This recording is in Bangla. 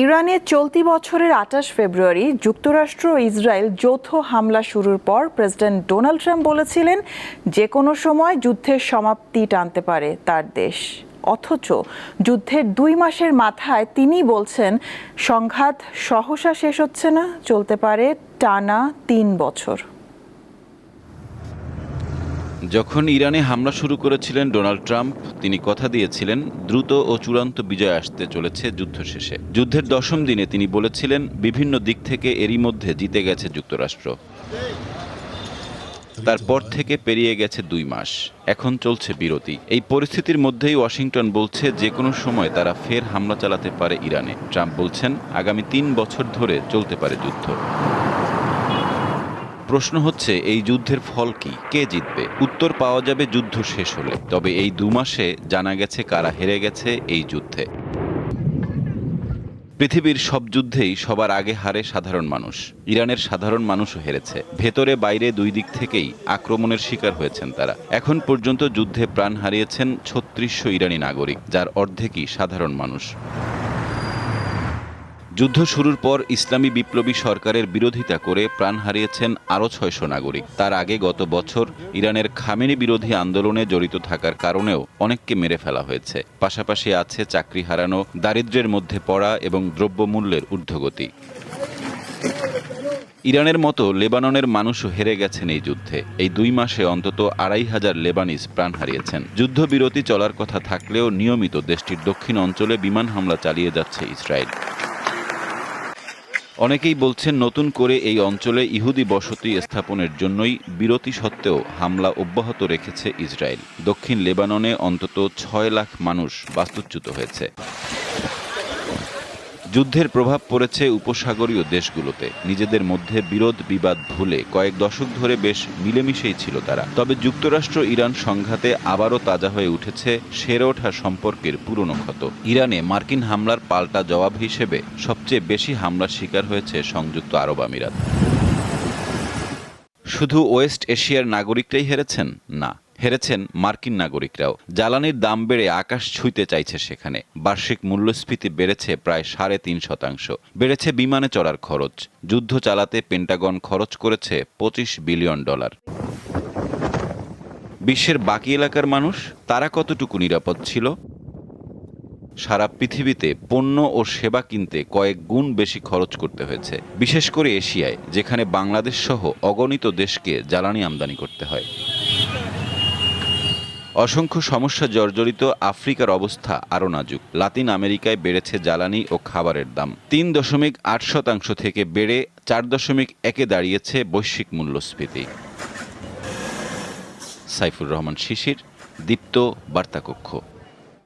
ইরানে চলতি বছরের ২৮ ফেব্রুয়ারি যুক্তরাষ্ট্র ও ইসরায়েল যৌথ হামলা শুরুর পর প্রেসিডেন্ট ডোনাল্ড ট্রাম্প বলেছিলেন যে কোনো সময় যুদ্ধের সমাপ্তি টানতে পারে তার দেশ। অথচ যুদ্ধের ২ মাসের মাথায় তিনি বলছেন সংঘাত সহসা শেষ হচ্ছে না, চলতে পারে টানা ৩ বছর। যখন ইরানে হামলা শুরু করেছিলেন ডোনাল্ড ট্রাম্প, তিনি কথা দিয়েছিলেন দ্রুত ও চূড়ান্ত বিজয় আসতে চলেছে যুদ্ধ শেষে। যুদ্ধের ১০ম দিনে তিনি বলেছিলেন বিভিন্ন দিক থেকে এরই মধ্যে জিতে গেছে যুক্তরাষ্ট্র। তারপর থেকে পেরিয়ে গেছে ২ মাস, এখন চলছে বিরতি। এই পরিস্থিতির মধ্যেই ওয়াশিংটন বলছে যে কোনো সময় তারা ফের হামলা চালাতে পারে ইরানে। ট্রাম্প বলছেন আগামী ৩ বছর ধরে চলতে পারে যুদ্ধ। প্রশ্ন হচ্ছে এই যুদ্ধের ফল কি, কে জিতবে? উত্তর পাওয়া যাবে যুদ্ধ শেষ হলে। তবে এই ২ মাসে জানা গেছে কারা হেরে গেছে এই যুদ্ধে। পৃথিবীর সব যুদ্ধেই সবার আগে হারে সাধারণ মানুষ। ইরানের সাধারণ মানুষও হেরেছে। ভেতরে বাইরে ২ দিক থেকেই আক্রমণের শিকার হয়েছেন তারা। এখন পর্যন্ত যুদ্ধে প্রাণ হারিয়েছেন ৩৬০০ ইরানি নাগরিক, যার অর্ধেকই সাধারণ মানুষ। যুদ্ধ শুরুর পর ইসলামী বিপ্লবী সরকারের বিরোধিতা করে প্রাণ হারিয়েছেন আরও ৬০০ নাগরিক। তার আগে গত বছর ইরানের খামেনি বিরোধী আন্দোলনে জড়িত থাকার কারণেও অনেককে মেরে ফেলা হয়েছে। পাশাপাশি আছে চাকরি হারানো, দারিদ্র্যের মধ্যে পড়া এবং দ্রব্যমূল্যের ঊর্ধ্বগতি। ইরানের মতো লেবাননের মানুষও হেরে গেছেন এই যুদ্ধে। এই ২ মাসে অন্তত ২৫০০ লেবানিজ প্রাণ হারিয়েছেন। যুদ্ধবিরতি চলার কথা থাকলেও নিয়মিত দেশটির দক্ষিণ অঞ্চলে বিমান হামলা চালিয়ে যাচ্ছে ইসরায়েল। অনেকেই বলছেন নতুন করে এই অঞ্চলে ইহুদি বসতি স্থাপনের জন্যই বিরতি সত্ত্বেও হামলা অব্যাহত রেখেছে ইসরায়েল। দক্ষিণ লেবাননে অন্তত ৬ লাখ মানুষ বাস্তুচ্যুত হয়েছে। যুদ্ধের প্রভাব পড়েছে উপসাগরীয় দেশগুলোতে। নিজেদের মধ্যে বিরোধ বিবাদ ভুলে কয়েক দশক ধরে বেশ মিলেমিশেই ছিল তারা। তবে যুক্তরাষ্ট্র ইরান সংঘাতে আবারও তাজা হয়ে উঠেছে সেরে ওঠা সম্পর্কের পুরনো ক্ষত। ইরানে মার্কিন হামলার পাল্টা জবাব হিসেবে সবচেয়ে বেশি হামলার শিকার হয়েছে সংযুক্ত আরব আমিরাত। শুধু ওয়েস্ট এশিয়ার নাগরিকরাই হেরেছেন? না, হেরেছেন মার্কিন নাগরিকরাও। জ্বালানির দাম বেড়ে আকাশ ছুঁইতে চাইছে সেখানে। বার্ষিক মূল্যস্ফীতি বেড়েছে প্রায় ৩.৫%। বেড়েছে বিমানে চড়ার খরচ। যুদ্ধ চালাতে পেন্টাগন খরচ করেছে $২৫ বিলিয়ন। বিশ্বের বাকি এলাকার মানুষ, তারা কতটুকু নিরাপদ ছিল? সারা পৃথিবীতে পণ্য ও সেবা কিনতে কয়েক গুণ বেশি খরচ করতে হয়েছে, বিশেষ করে এশিয়ায়, যেখানে বাংলাদেশ সহ অগণিত দেশকে জ্বালানি আমদানি করতে হয়। অসংখ্য সমস্যা জর্জরিত আফ্রিকার অবস্থা আরও নাজুক। লাতিন আমেরিকায় বেড়েছে জ্বালানি ও খাবারের দাম। ৩.৮% থেকে বেড়ে ৪.১-এ দাঁড়িয়েছে বৈশ্বিক মূল্যস্ফীতি। সাইফুর রহমান শিশির, দীপ্ত বার্তাকক্ষ।